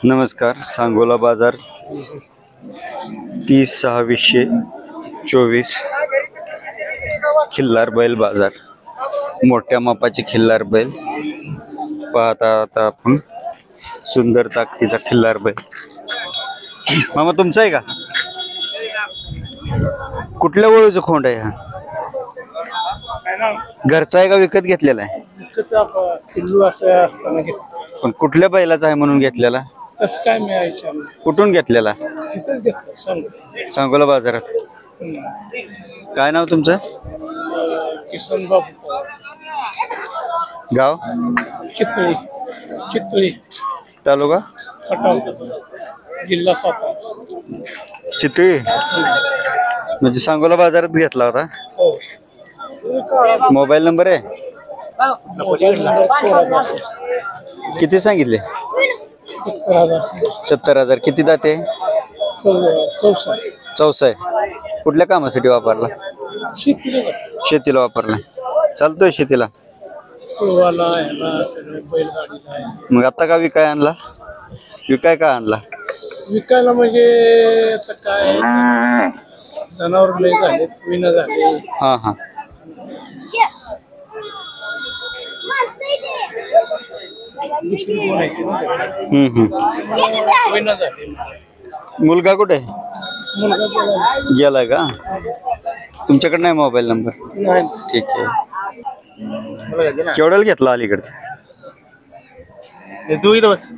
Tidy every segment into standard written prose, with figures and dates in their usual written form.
नमस्कार. सांगोला बाजार 30/6/2024 खिल्लार बैल बाजार. मोठ्या मापाचे खिल्लार बैल पाहता आता आपण. सुंदर ताकदीचा खिल्लार बैल. मामा तुमचा आहे का? कुठल्या वळूचं खोंड आहे हा? घरचा आहे का विकत घेतलेला आहे? पण कुठल्या बैलाचा आहे म्हणून घेतलेला? कुठून घेतलेला? सांगोला बाजारात. काय नाव तुमचं? किसन बाबू. गाव? चितळी तालुका खटाव जिल्हा सातारा. चितळी म्हणजे सांगोला बाजारात घेतला होता. हो. मोबाईल नंबर आहे? किती सांगितले? 70,000. किती दाते? 14 आहे. कुठल्या कामासाठी वापरला? शेतीला वापरला. चालतोय शेतीला? मग आता का विकाय आणला? विकाय का आणला? विकायला म्हणजे आता काय जनावर लय झाले, विना झाले. हा हा. दुसरी कोणाची विना झाले. मुलगा कुठे? मुलगा गेलाय का? तुमच्याकडे नाही मोबाईल नंबर? नाही. ठीक आहे. केवढ्याला घेतला अलीकडचा? तू इथं बस.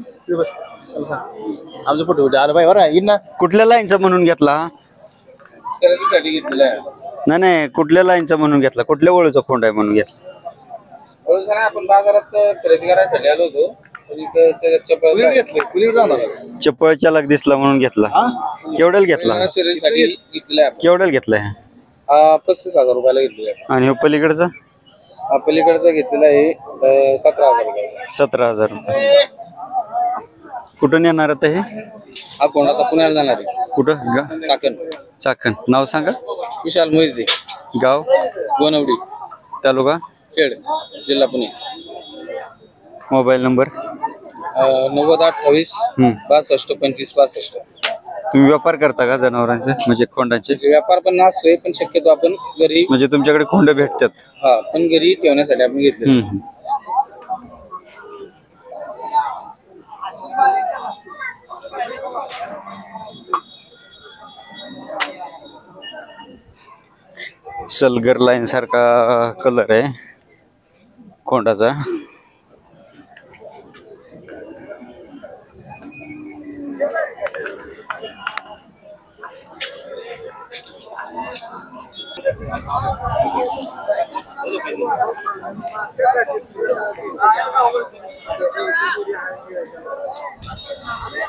आमचं फोटो अरे बाई बरं ना. कुठल्या लाईनचा म्हणून घेतला? खरेदीसाठी घेतलेला आहे. नाही, कुठल्या लाईनचा म्हणून घेतला? कुठल्या वळूचा खोंड आहे म्हणून घेतला? आपण बाजारात खरेदी करायसाठी आलो होतो. चप्पळच्या लाग दिसला म्हणून घेतला. केवढ्याला घेतला? केवढ्याला घेतलाय? 35,000 रुपयाला घेतलेला. आणि पलीकडचा? पलीकडचा घेतलेला आहे 17,000 रुपये. 17,000 रुपये. कुठून येणार आता हे? हा कोण आता पुण्याला जाणार आहे. कुठं? चाकण. नाव सांगा. विशाल मोहिते. गाव? गोनवडी. तालुका खेड जिल्हा पुणे. Mobile number? 9028 62 25 65. तुम्ही व्यापार करता का जनावरांचे म्हणजे खोंडाचे? व्यापार पण नसतोय पण शक्यतो आपण घरी म्हणजे तुमच्याकडे खोंड भेटतात? हा पण घरी ठेवण्यासाठी आपण घेतले. सलगर लाईन सारखा कलर आहे खोंडाचा.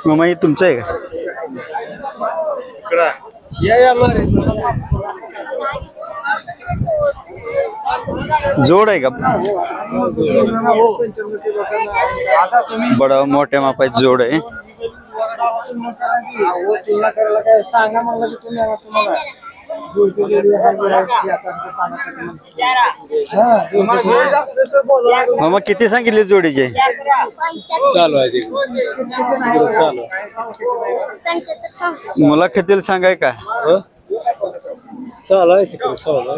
मामा हे तुमचं आहे का? जोड आहे का? बडा मोठ्या मापाची जोड आहे. सांगा म्हणलं तुम्हाला मामा किती सांगितले जोडीचे? चालू आहे चालू. मुलाखतीला सांगाय का? चालू आहे तिकडे चालू.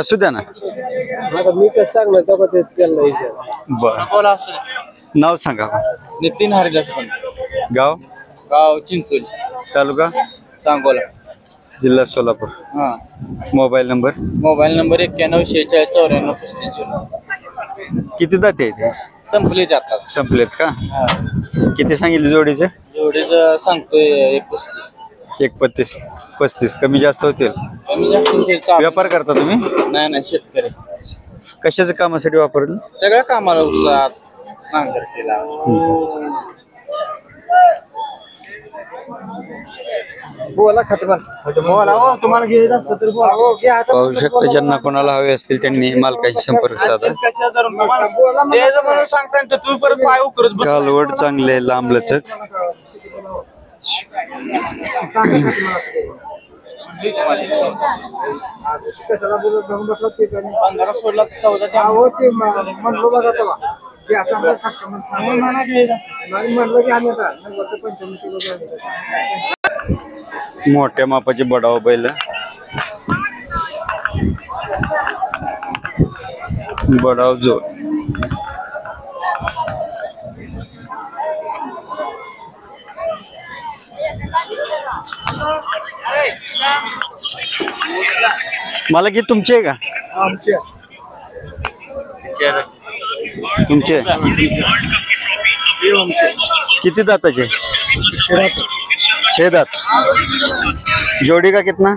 असू द्या ना. आता मी कसं सांगणार तेव्हा ते त्यांना विचार. बर. नाव सांगा. नितीन हरिदास. पण गाव चिंचोली. तालुका सांगोला जिल्हा सोलापूर. Mobile number? 91 46 94 95. किती दाते आहेत? संपले जातात. संपलेत का? किती सांगितले जोडीचे? जोडीचं सांगतोय 35. 35 कमी जास्त होतील. कमी जास्त. व्यापार करता तुम्ही? नाही शेतकरी. कशाच्या कामासाठी वापरलं? सगळ्या कामाला उसात नांगरतीला. बोला तुम्हाला पाहू शकता. ज्यांना कोणाला हवे असतील त्यांनी मालकाशी संपर्क साधा. कालवड चांगले लांब लचक. सोडला 14 मोठ्या मापाचे बडाव बैल, बडाव जो मला की तुमचे आहे का? तुमचे किती दाताचे? 6 दात। जोड़ी का कितना?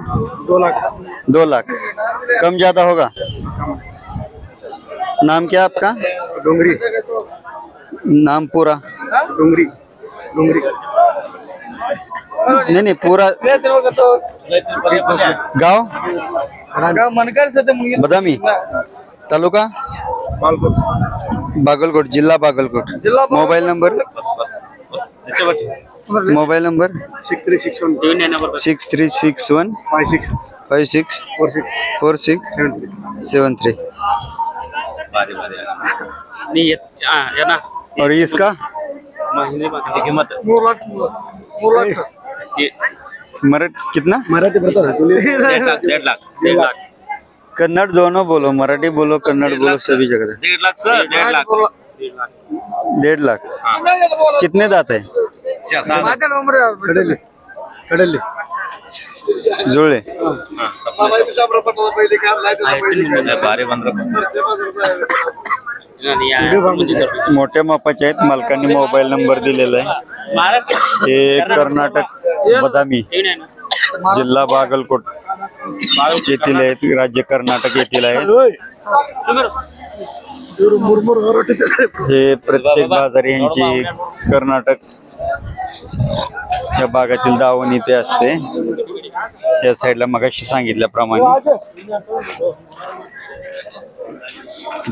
2 लाख। कम ज्यादा होगा? नाम क्या आपका? डोंगरी नाम पूरा? डोंगरी डोंगरी नहीं पूरा गांव बदामी, तालुका बागलकोट, जिल्हा बागलकोट। Mobile number 6361 5646 4673। और इसका कितना? मराठी बता 1.5 लाख कन्नड़ दोनों बोलो, मराठी बोलो, कन्नड़ बोलो, सभी जगह। 1.5 लाख सर 1.5 लाख 1.5 लाख। कितने दांत है? कडले जुळले? भारी बंदर मोठ्या मापाचे आहेत। मालकांनी मोबाईल नंबर दिलेला आहे। हे कर्नाटक बदामी, जिल्हा बागलकोट येथील आहेत, राज्य कर्नाटक येथील आहेत। हे प्रत्येक बाजारी यांची कर्नाटक या भागातील दावण इथे असते। या साईडला मगाशी सांगितल्याप्रमाणे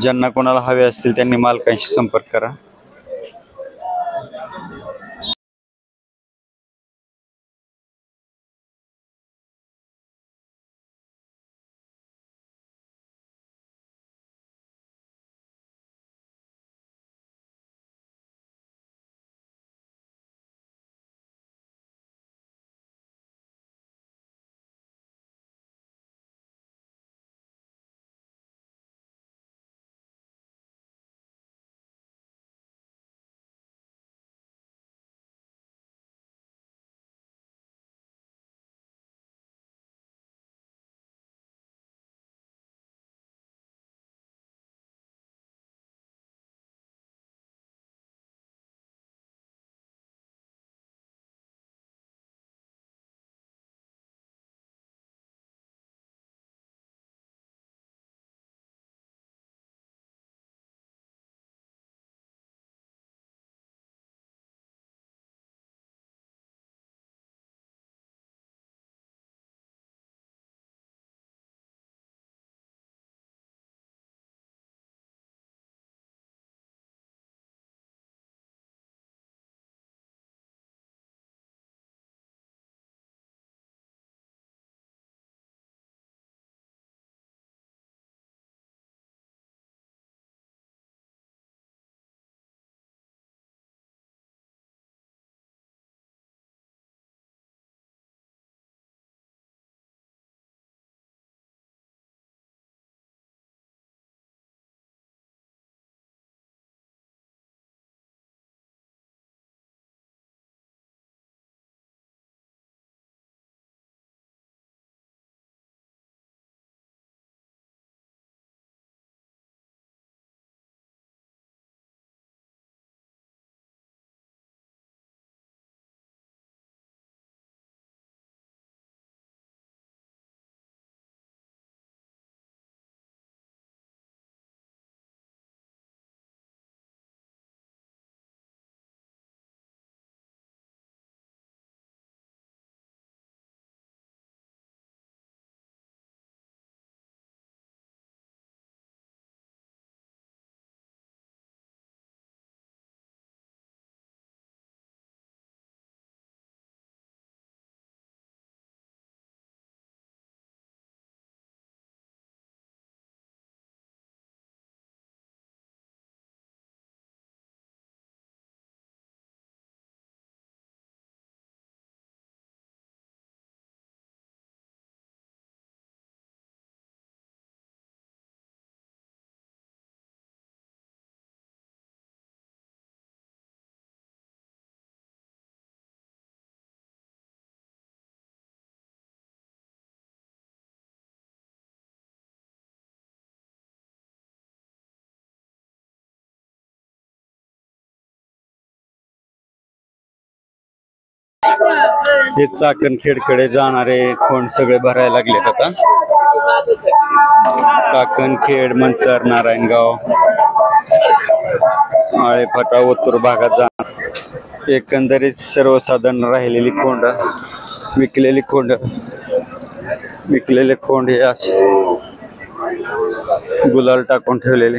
ज्यांना कोणाला हवे असतील त्यांनी मालकांशी संपर्क करा। हे चाकण खेडकडे जाणारे कोण सगळे भरायला लागलेत आता. चाकण खेड मंचर नारायणगाव आळेफाटा ओतूर भागात जाणार एकंदरीत सर्वसाधारण राहिलेली कोंड विकलेले कोंड हे असे गुलाल टाकून ठेवलेले.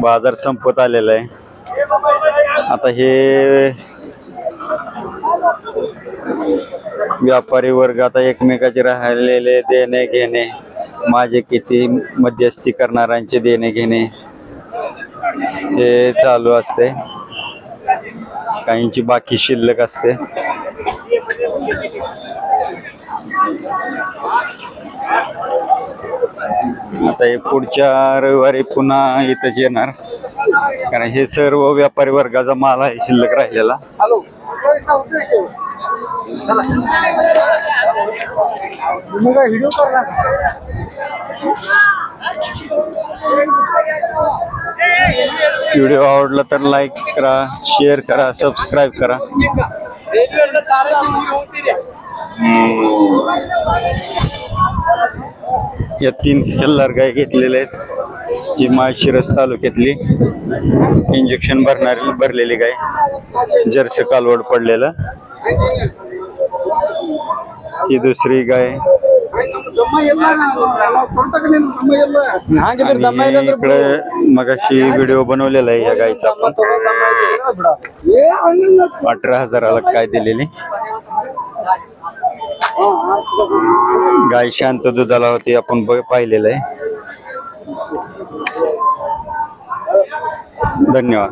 बाजार संपत आलेला आहे. आता हे व्यापारी वर्ग आता एकमेकाचे राहिलेले देणे घेणे माझे किती मध्यस्थी करणाऱ्यांचे देणे घेणे हे चालू असते. काहींची बाकी शिल्लक असते. आता हे पुढच्या रविवारी पुन्हा इथंच येणार कारण हे सर्व व्यापारी वर्गाचा माल आहे शिल्लक राहिलेला. व्हिडिओ आवडला तर लाईक करा, शेअर करा, सबस्क्राईब करा. या 3 खिल्लार गाय घेतलेले आहेत. ही माळशिरस तालुक्यातली इंजेक्शन भरलेली गाय जर्सी कालवड पडलेलं. ही दुसरी गाय आणि इकडे मगाशी व्हिडिओ बनवलेला आहे या गायचा आपण 18,000ला काय दिलेली. गाय शांत दुधाला होती आपण पाहिलेलं आहे. धन्यवाद.